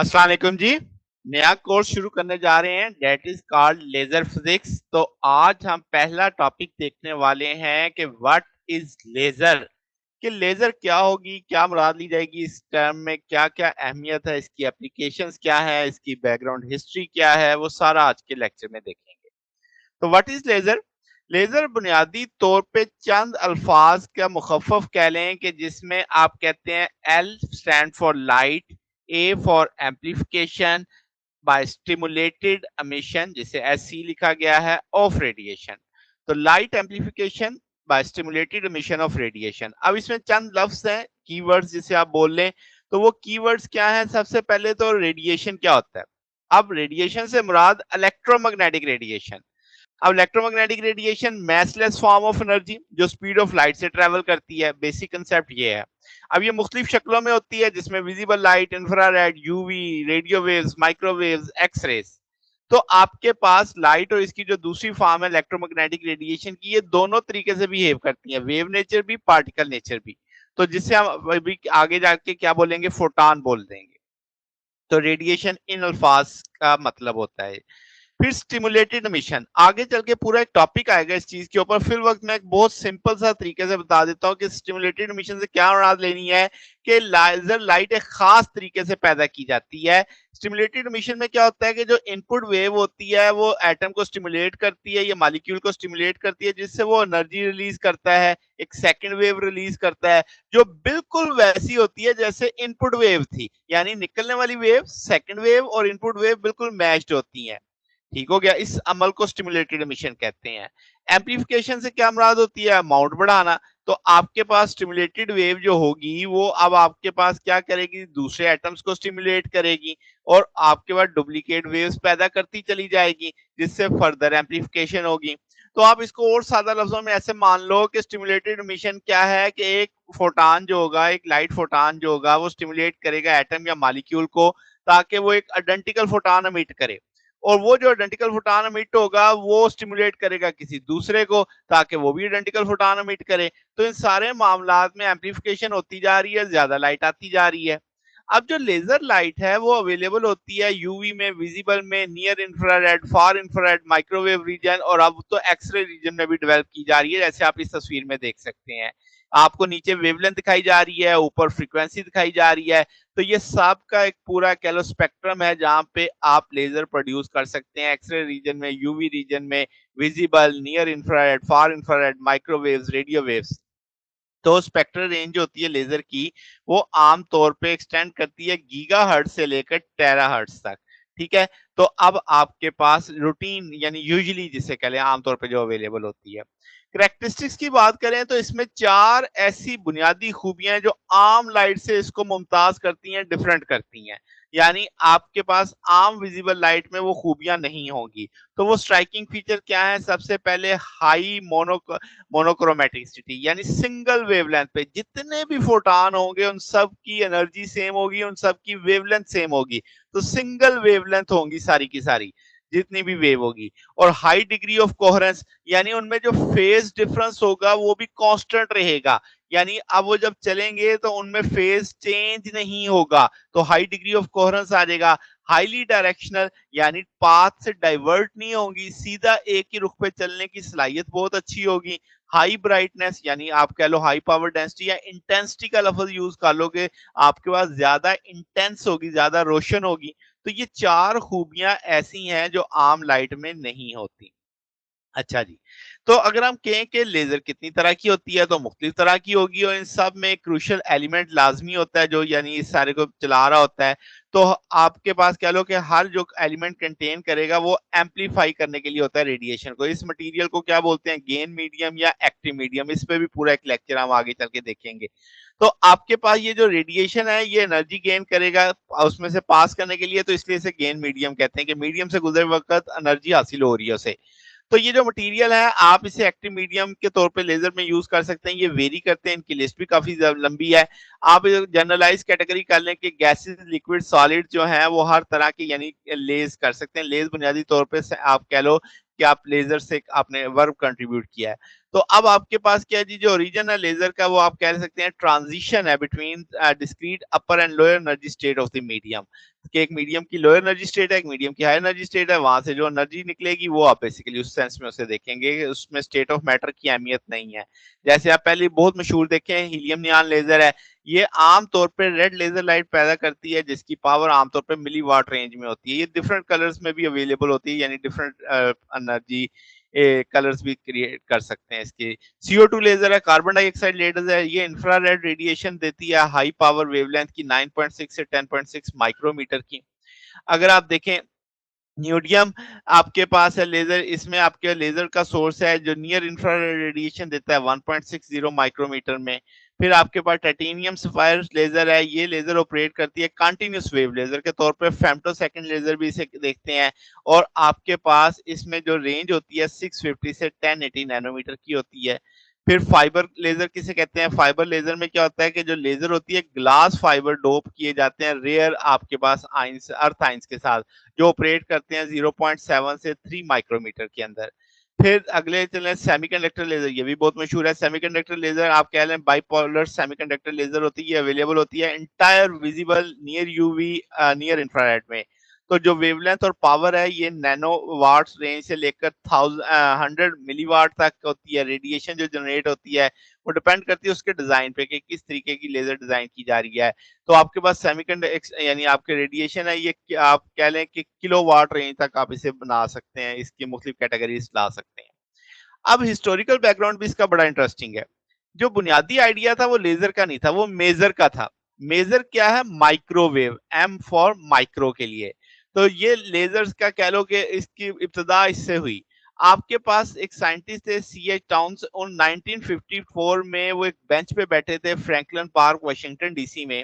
अस्सलाम वालेकुम जी। नया कोर्स शुरू करने जा रहे हैं that is called laser physics. तो आज हम पहला टॉपिक देखने वाले हैं कि व्हाट इज लेजर, कि लेजर क्या होगी, क्या मुराद ली जाएगी इस टर्म में, क्या क्या अहमियत है, इसकी एप्लीकेशंस क्या है, इसकी बैकग्राउंड हिस्ट्री क्या है, वो सारा आज के लेक्चर में देखेंगे। तो व्हाट इज लेजर? लेजर बुनियादी तौर पे चंद अल्फाज का मुखफ़फ़ कह लें कि जिसमें आप कहते हैं L stand for light, A for amplification by stimulated emission जिसे एससी लिखा गया है ऑफ रेडिएशन। तो light amplification by stimulated emission of radiation. अब इसमें चंद लफ्ज हैं, कीवर्ड्स जिसे आप बोल लें। तो वो कीवर्ड्स क्या हैं? सबसे पहले तो रेडिएशन क्या होता है। अब रेडिएशन से मुराद इलेक्ट्रोमैग्नेटिक रेडिएशन। अब electromagnetic radiation massless form of energy जो स्पीड ऑफ लाइट से ट्रेवल करती है, बेसिक कंसेप्ट ये है। अब ये मुख्तलिफ शक्लों में होती है जिसमें visible light, infrared, UV, radio waves, microwaves, x rays. तो आपके पास लाइट और इसकी जो दूसरी फॉर्म है इलेक्ट्रोमैग्नेटिक रेडिएशन की, ये दोनों तरीके से बिहेव करती है, वेव नेचर भी, पार्टिकल नेचर भी। तो जिससे हम अभी आगे जाके क्या बोलेंगे, फोटान बोल देंगे। तो रेडिएशन इन अल्फाज का मतलब होता है। फिर स्टिमुलेटेड एमिशन, आगे चल के पूरा एक टॉपिक आएगा इस चीज के ऊपर। फिर वक्त मैं एक बहुत सिंपल सा तरीके से बता देता हूँ कि स्टिमुलेटेड एमिशन से क्या मुराद लेनी है, कि लेजर लाइट एक खास तरीके से पैदा की जाती है। स्टिमुलेटेड एमिशन में क्या होता है कि जो इनपुट वेव होती है वो एटम को स्टिमुलेट करती है या मॉलिक्यूल को स्टिमुलेट करती है, जिससे वो एनर्जी रिलीज करता है, एक सेकंड वेव रिलीज करता है जो बिल्कुल वैसी होती है जैसे इनपुट वेव थी। यानी निकलने वाली वेव, सेकंड वेव और इनपुट वेव बिल्कुल मैच्ड होती हैं। ठीक हो गया। इस अमल को स्टिमुलेटेड एमिशन कहते हैं। एम्प्लीफिकेशन से क्या मुराद होती है? अमाउंट बढ़ाना। तो आपके पास स्टिमुलेटेड वेव जो होगी वो अब आपके पास क्या करेगी, दूसरे एटम्स को स्टिमुलेट करेगी और आपके पास डुप्लीकेट वेव्स पैदा करती चली जाएगी, जिससे फर्दर एम्प्लीफिकेशन होगी। तो आप इसको और सादा लफ्जों में ऐसे मान लो कि स्टिमुलेटेड एमिशन क्या है कि एक फोटान जो होगा, एक लाइट फोटान जो होगा, वो स्टिमुलेट करेगा एटम या मॉलिक्यूल को ताकि वो एक आइडेंटिकल फोटान एमिट करे, और वो जो आइडेंटिकल फोटान एमिट होगा वो स्टिमुलेट करेगा किसी दूसरे को ताकि वो भी आइडेंटिकल फोटान एमिट करे। तो इन सारे मामलात में एम्प्लीफिकेशन होती जा रही है, ज्यादा लाइट आती जा रही है। अब जो लेजर लाइट है वो अवेलेबल होती है यूवी में, विजिबल में, नियर इंफ्रारेड, फार इंफ्रारेड, माइक्रोवेव रीजन, और अब तो एक्सरे रीजन में भी डेवलप की जा रही है, जैसे आप इस तस्वीर में देख सकते हैं। आपको नीचे वेवलेंथ दिखाई जा रही है, ऊपर फ्रीक्वेंसी दिखाई जा रही है। तो ये सब का एक पूरा कह लो स्पेक्ट्रम है जहां पे आप लेजर प्रोड्यूस कर सकते हैं, एक्सरे रीजन में, यूवी रीजन में, विजिबल, नियर इंफ्रारेड, फार इंफ्रारेड, माइक्रोवेव्स, रेडियो वेव्स। तो स्पेक्ट्रल रेंज होती है लेजर की, वो आम तौर पे एक्सटेंड करती है गीगाहर्ट्ज से लेकर टेराहर्ट्ज तक। ठीक है। तो अब आपके पास रूटीन यानी यूजुअली जिसे कह लें आमतौर पे जो अवेलेबल होती है। करेक्टरिस्टिक्स की बात करें तो इसमें चार ऐसी बुनियादी खूबियां हैं जो आम लाइट से इसको मुमताज करती हैं, डिफरेंट करती हैं। यानी आपके पास आम विजिबल लाइट में वो खूबियां नहीं होंगी। तो वो स्ट्राइकिंग फीचर क्या है? सबसे पहले हाई मोनोक्रोमेटिसिटी, यानी सिंगल वेवलेंथ पे जितने भी फोटान होंगे उन सब की एनर्जी सेम होगी, उन सब की वेवलेंथ सेम होगी। तो सिंगल वेवलेंथ होंगी सारी की सारी जितनी भी वेव होगी। और हाई डिग्री ऑफ कोहेरेंस, यानी उनमें जो फेज डिफरेंस होगा वो भी कांस्टेंट रहेगा। यानी अब वो जब चलेंगे तो उनमें फेज चेंज नहीं होगा, तो हाई डिग्री ऑफ कोहेरेंस आ जाएगा। हाईली डायरेक्शनल, यानी पाथ से डाइवर्ट नहीं होंगी, सीधा एक ही रुख पे चलने की सलाहियत बहुत अच्छी होगी। हाई ब्राइटनेस, यानी आप कह लो हाई पावर डेंसिटी या इंटेंसिटी का लफ्ज यूज कर लोगे, आपके पास ज्यादा इंटेंस होगी, ज्यादा रोशन होगी। तो ये चार खूबियां ऐसी हैं जो आम लाइट में नहीं होती। अच्छा जी। तो अगर हम कहें कि लेजर कितनी तरह की होती है, तो मुख्तलिफ तरह की होगी और इन सब में क्रूशियल एलिमेंट लाजमी होता है जो यानी इस सारे को चला रहा होता है। तो आपके पास कह लो कि हर जो एलिमेंट कंटेन करेगा वो एम्पलीफाई करने के लिए होता है रेडिएशन को। इस मटेरियल को क्या बोलते हैं? गेन मीडियम या एक्टिव मीडियम। इस पे भी पूरा एक लेक्चर हम आगे चल के देखेंगे। तो आपके पास ये जो रेडिएशन है ये एनर्जी गेन करेगा उसमें से पास करने के लिए, तो इसलिए इसे गेन मीडियम कहते हैं कि मीडियम से गुजरे वक्त एनर्जी हासिल हो रही है उसे। तो ये जो मटेरियल है आप इसे एक्टिव मीडियम के तौर पे लेजर में यूज कर सकते हैं। ये वेरी करते हैं, इनकी लिस्ट भी काफी लंबी है। आप जनरलाइज कैटेगरी कर लें कि गैसेस, लिक्विड, सॉलिड जो है वो हर तरह के यानी लेज कर सकते हैं। लेज बुनियादी तौर पे आप कह लो कि आप लेजर से आपने वर्क कंट्रीब्यूट किया है। तो अब आपके पास क्या है जी, जो ओरिजिन है लेजर का वो आप कह सकते हैं ट्रांजिशन है between discrete upper and lower energy state of the medium. कि एक मीडियम की लो एनर्जी स्टेट है, एक मीडियम की हाई एनर्जी स्टेट है, वहां से जो एनर्जी निकलेगी वो आप बेसिकली उस सेंस में उसे देखेंगे, उसमें स्टेट ऑफ मैटर की अहमियत नहीं है। जैसे आप पहले बहुत मशहूर देखे हैं हीलियम नियॉन लेजर है, ये आम तौर पे रेड लेजर लाइट पैदा करती है जिसकी पावर आमतौर पे मिली वाट रेंज में होती है। ये डिफरेंट कलर्स में भी अवेलेबल होती है, यानी डिफरेंट एनर्जी कलर्स भी क्रिएट कर सकते हैं इसके। CO2 लेजर है, कार्बन डाइऑक्साइड लेजर है, ये इंफ्रारेड रेडिएशन देती है हाई पावर वेवलेंथ की 9.6 से 10.6 माइक्रोमीटर की। अगर आप देखें न्यूडियम आपके पास है लेजर, इसमें आपके लेजर का सोर्स है जो नियर इंफ्रारेड रेडिएशन देता है 1.60 माइक्रोमीटर में। फिर आपके पास टाइटेनियम सफायर लेजर है, ये लेजर ऑपरेट करती है कंटिन्यूस वेव लेजर के तौर पे, फेम्टोसेकंड लेजर भी इसे देखते हैं। और आपके पास इसमें जो रेंज होती है 650 से 1080 नैनोमीटर की होती है। फिर फाइबर लेजर किसे कहते हैं? फाइबर लेजर में क्या होता है कि जो लेजर होती है ग्लास फाइबर डोप किए जाते हैं रेयर आपके पास आइंस अर्थ आइंस के साथ, जो ऑपरेट करते हैं 0.7 से 3 माइक्रोमीटर के अंदर। फिर अगले चले सेमीकंडक्टर लेजर, ये भी बहुत मशहूर है। सेमीकंडक्टर लेजर आप कह लें बाइपोलर सेमीकंडक्टर लेजर होती है, ये अवेलेबल होती है entire visible near UV near infrared में। तो जो वेवलेंथ और पावर है ये नैनो वाट्स रेंज से लेकर 100 मिलीवाट तक होती है। रेडिएशन जो जनरेट होती है वो डिपेंड करती है उसके डिजाइन पे कि किस तरीके की लेजर डिजाइन की जा रही है। तो आपके पास सेमीकंडक्टर यानी आपके रेडिएशन है, ये आप कह लें कि किलोवाट रेंज तक आप इसे बना सकते हैं, इसकी मुख्तलिफ कैटेगरीज ला सकते हैं। अब हिस्टोरिकल बैकग्राउंड भी इसका बड़ा इंटरेस्टिंग है। जो बुनियादी आइडिया था वो लेजर का नहीं था, वो मेजर का था। मेजर क्या है? माइक्रोवेव, एम फॉर माइक्रो के लिए। तो ये लेजर्स का कह लो कि इसकी इब्तिदा इससे हुई। आपके पास एक साइंटिस्ट थे C.H. टाउन्स, उन 1954 में वो एक बेंच पे बैठे थे फ्रैंकलिन पार्क वाशिंगटन डीसी में।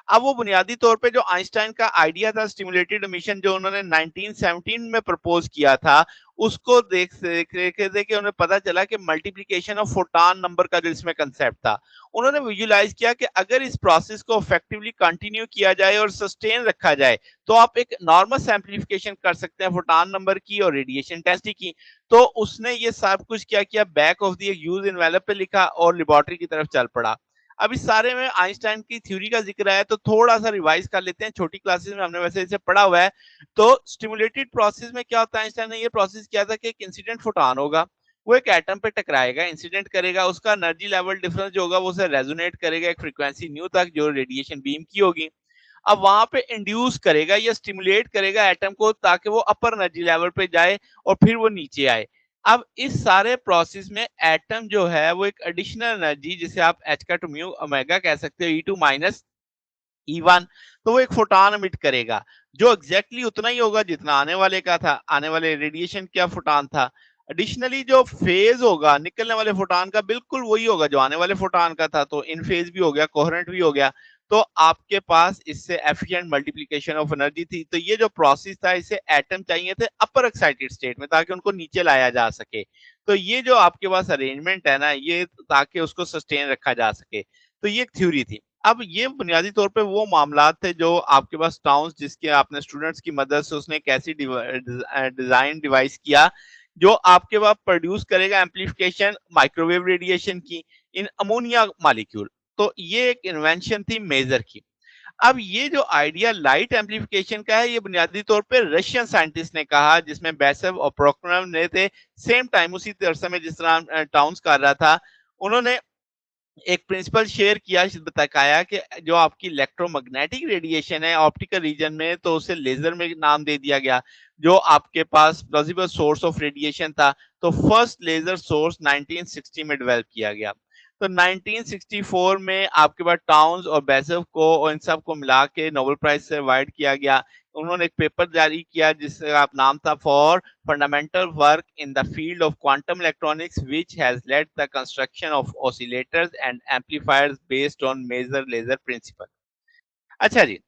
अब वो बुनियादी तौर पे जो आइंस्टाइन का आइडिया था स्टिमुलेटेड एमिशन, जो उन्होंने 1917 में प्रपोज किया था, उसको देख देख रहे थे कि उन्हें पता चला कि मल्टीप्लिकेशन ऑफ फोटॉन नंबर का जो इसमें कंसेप्ट था, उन्होंने विजुलाइज किया कि अगर इस प्रोसेस को इफेक्टिवली कंटिन्यू किया जाए और सस्टेन रखा जाए तो आप एक नॉर्मल एम्पलीफिकेशन कर सकते हैं फोटॉन नंबर की और रेडिएशन इंटेंसिटी की। तो उसने ये सब कुछ क्या किया, back of the use envelope पे लिखा और लेबोरेटरी की तरफ चल पड़ा। अब इस सारे में आइंस्टाइन की थ्योरी का जिक्र है तो थोड़ा सा रिवाइज कर लेते हैं, छोटी क्लासेस में हमने वैसे इसे पढ़ा हुआ है। तो स्टिमुलेटेड प्रोसेस में क्या होता है, आइंस्टाइन ने ये प्रोसेस किया था कि एक इंसिडेंट फोटॉन होगा, वो एक एटम पे टकराएगा, इंसिडेंट करेगा, उसका एनर्जी लेवल डिफरेंस जो होगा वो उसे रेजोनेट करेगा एक फ्रीक्वेंसी न्यू तक जो रेडिएशन बीम की होगी। अब वहां पे इंड्यूस करेगा या स्टिमुलेट करेगा एटम को ताकि वो अपर एनर्जी लेवल पे जाए और फिर वो नीचे आए। अब इस सारे प्रोसेस में एटम जो है वो एक एडिशनल एनर्जी जिसे आप एच का टू म्यू ओमेगा कह सकते हो, E2 माइनस E1, तो वो एक फोटॉन एमिट करेगा जो एग्जैक्टली उतना ही होगा जितना आने वाले का था, आने वाले रेडिएशन क्या फोटॉन था। एडिशनली जो फेज होगा निकलने वाले फोटॉन का बिल्कुल वही होगा जो आने वाले फोटॉन का था, तो इन फेज भी हो गया, कोहेरेंट भी हो गया। तो आपके पास इससे एफिशिएंट मल्टीप्लिकेशन ऑफ एनर्जी थी। तो ये जो प्रोसेस था इसे एटम चाहिए थे अपर एक्साइटेड स्टेट में ताकि उनको नीचे लाया जा सके। तो ये जो आपके पास अरेंजमेंट है ना, ये ताकि उसको सस्टेन रखा जा सके। तो ये एक थ्योरी थी। अब ये बुनियादी तौर पे वो मामलात थे जो आपके पास टाउन्स, जिसके आपने स्टूडेंट्स की मदद से उसने एक ऐसी डिजाइन डिवाइस किया जो आपके पास प्रोड्यूस करेगा एम्पलीफिकेशन माइक्रोवेव रेडिएशन की इन अमोनिया मॉलिक्यूल। तो ये एक इन्वेंशन थी मेजर की। अब ये जो आइडिया लाइट एम्पलीफिकेशन का है ये बुनियादी तौर पे रशियन साइंटिस्ट ने कहा, जिसमें बेसेव और प्रोखोरोव ने थे सेम टाइम उसी तरह में जिस तरह टाउन्स कर रहा था। उन्होंने एक प्रिंसिपल शेयर किया, बताया कि जो आपकी इलेक्ट्रोमैग्नेटिक रेडिएशन है ऑप्टिकल रीजन में तो उसे लेजर में नाम दे दिया गया। जो आपके पास प्लॉजिबल सोर्स ऑफ रेडिएशन था तो फर्स्ट लेजर सोर्स 1960 में डेवलप किया गया। तो 1964 में आपके पास टाउन्स और बेसेव को और इन सब को मिला के नोबेल प्राइज से अवार्ड किया गया। उन्होंने एक पेपर जारी किया जिसका नाम था for fundamental work in the field of quantum electronics which has led the construction of oscillators and amplifiers based on maser laser principle. अच्छा जी,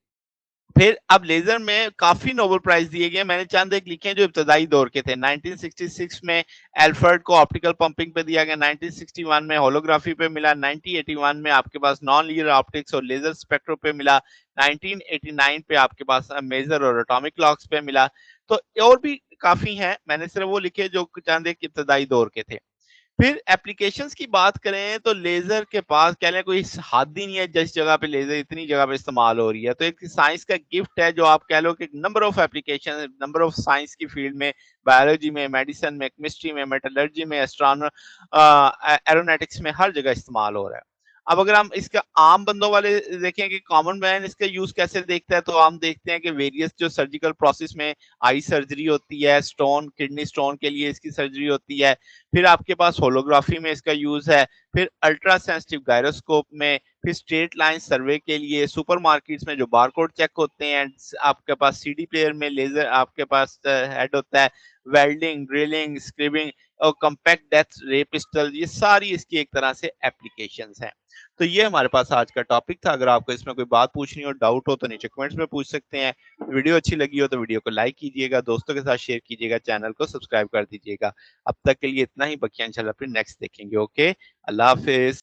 फिर अब लेजर में काफी नोबेल प्राइज दिए गए, मैंने चंद एक लिखे हैं जो इब्तदाई दौर के थे। 1966 में एल्फर्ड को ऑप्टिकल पंपिंग पे दिया गया, 1961 में होलोग्राफी पे मिला, 1981 में आपके पास नॉन लीनियर ऑप्टिक्स और लेजर स्पेक्ट्रो पे मिला, 1989 पे आपके पास मेजर और एटॉमिक क्लॉक्स पे मिला। तो और भी काफी हैं, मैंने सिर्फ वो लिखे जो चंद एक इब्तदाई दौर के थे। फिर एप्लीकेशंस की बात करें तो लेज़र के पास कह लें कोई हद ही नहीं है जिस जगह पे लेज़र इतनी जगह पे इस्तेमाल हो रही है। तो एक साइंस का गिफ्ट है जो आप कह लो कि number of application, number of science की फील्ड में, बायोलॉजी में, मेडिसिन में, केमिस्ट्री में, मेटलर्जी में, एरोनॉटिक्स में हर जगह इस्तेमाल हो रहा है। अब अगर हम इसका आम बंदों वाले देखें कि कॉमन मैन इसका यूज़ कैसे देखता है, तो हम देखते हैं कि वेरियस जो सर्जिकल प्रोसेस में आई सर्जरी होती है, स्टोन किडनी स्टोन के लिए इसकी सर्जरी होती है। फिर आपके पास होलोग्राफी में इसका यूज है, फिर अल्ट्रा सेंसिटिव गायरोस्कोप में, फिर स्ट्रेट लाइन सर्वे के लिए, सुपरमार्केट्स में जो बारकोड चेक होते हैं, आपके पास सीडी प्लेयर में लेजर आपके पास हेड होता है, वेल्डिंग, ड्रिलिंग, स्क्रिबिंग और कॉम्पैक्ट डेप्थ रे पिस्टल, ये सारी इसकी एक तरह से एप्लीकेशंस हैं। तो ये हमारे पास आज का टॉपिक था। अगर आपको इसमें कोई बात पूछनी हो, डाउट हो तो नीचे कमेंट्स में पूछ सकते हैं। वीडियो अच्छी लगी हो तो वीडियो को लाइक कीजिएगा, दोस्तों के साथ शेयर कीजिएगा, चैनल को सब्सक्राइब कर दीजिएगा। अब तक के लिए इतना ही, बाकी इंशाल्लाह फिर नेक्स्ट देखेंगे। ओके, अल्लाह हाफिज।